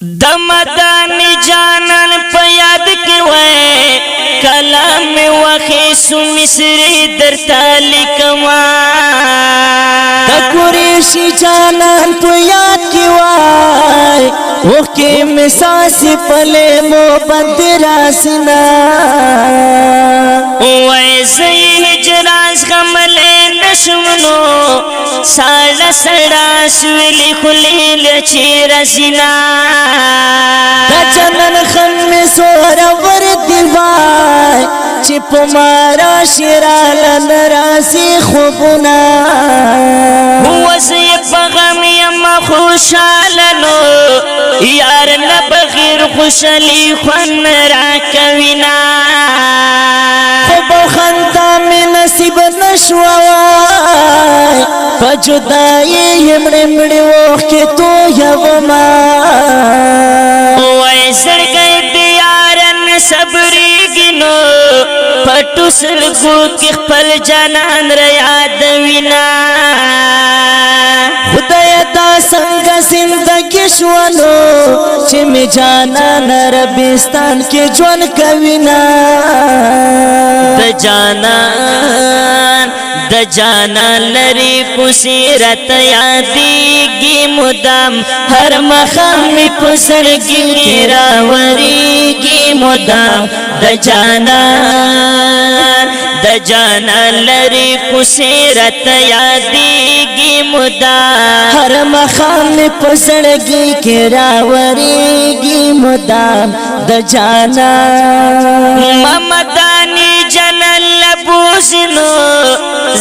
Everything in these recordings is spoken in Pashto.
د مدانی جانان په یاد کې وای کلام وخی سو مصری در تالی کما د قریشی جانان په یاد کې وای وکه مساس پله مو بندرا سینا وای زئی هجراز غملې نشمنو ساړه سړا سویلی خلیل چی رسینا د جنن خم سور ور دیوای چې پمارا شیرال نراسی خوبنا هو زی پغم یم خوشالنو یار نبغیر خوشالی خون را کوینا خوب خندا می نصیب نشوای پجدائی یمڑی مڑی وقت کی تو یوما وای سرگئی دیارن صبری گنو پٹو سلگو کی خپل جانان را یاد وینا خدای دا سنگ زندگی شوانو چی می جانان ربستان کی جون کوینا د جانان لری پسیرت یادیگی مدام ہر مخام پسرگی کی راوریگی مدام د جانان لری پسیرت یادیگی مدام ہر مخام پسرگی کی راوریگی مدام د جانان ممدانی جنل لبوزنو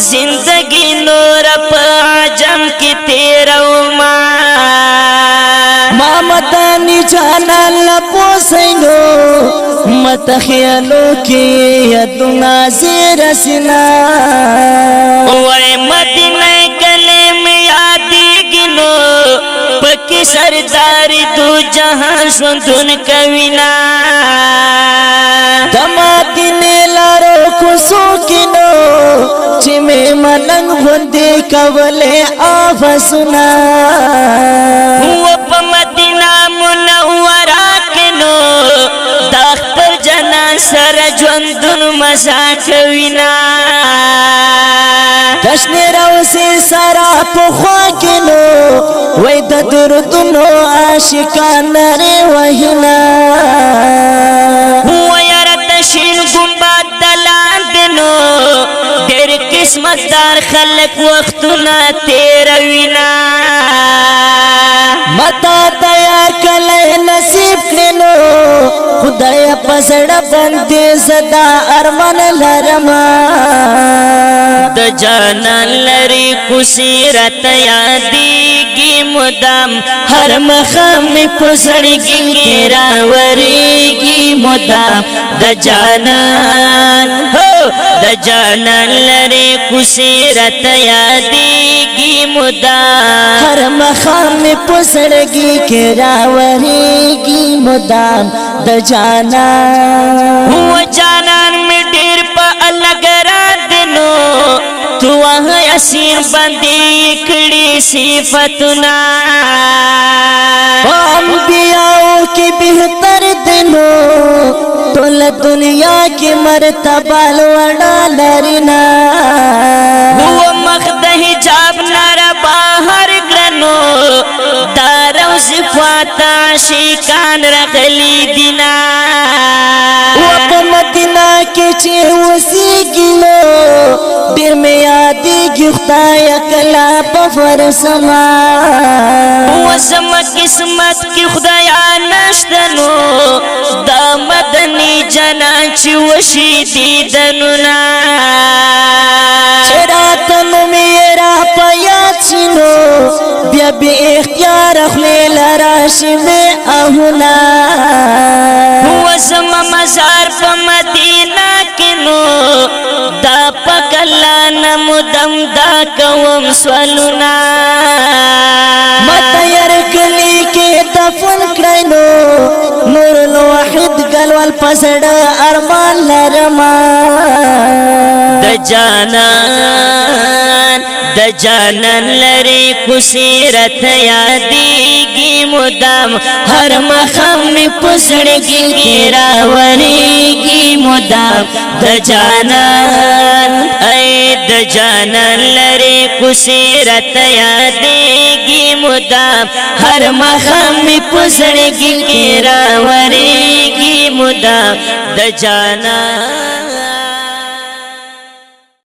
زندگی نور پا عجم کی تیرو مامتانی جانا لپوسینو متخیلو کی یدنا زیر سنا وی مدینہ گلے میں یادی گنو پکی سرداری دو جہاں شوندن کوینا دمادینے لارو کسو کنو چی میں ملنگ بندی کولے آفسنا ہوا پا مدینہ منورہ کنو داختر جنان سر جوندن مساکوینا دشنی رو سے سرا پخوا کنو وی دا دردنو عاشقان رے وحنا ہوا یردشین گمباد دلان دنو دیر قسمت دار خلق وقتنا تیروینا متا تیار کلے نصیب کنو خدای پسڑ بندی زدا ارمان لرما د جانان لری کسیرت یادیگی مدام ہر مخام پسڑگی کی راوریگی مدام د جانان لری کسیرت یادیگی مدام ہر مخام پسڑگی کی راوریگی مدام د جانان ہوا جانان میں ڈیر پا الگ را دنو تو وہاں اسیر بندی کڑی صفتنا انبیاء کی بہتر دنو تول دنیا کی مرتبہ لوڑا لرنا ہوا مخد حجاب نارا باہر گرنو دارو صفات عاشقان رغلی دینا وپا مدینہ کی چی وسی گلو دیر میں یادی گی خدای کلا پفر سما وسم قسمت کی خدایا نشتنو دا مدنی جنان چی وشی دیدنونا چراتنو میرا پیاد شنو بیا بی اختیار اخلیل راشی میں اہنا وسم مزار پا مدینہ کنو دا پکلا نمودم دا کوم سولونا متیر کلی کے دفن کرنو نور الوحید گلوال پسڑ ارمان لرما د جانان لری کسیرت یادیگی مدام هر مخم پسړګي کې راوريږي مدام د جانان اے د جانان لري کوسرت یادېږي مدام هر مخم پسړګي کې راوريږي مدام د جانان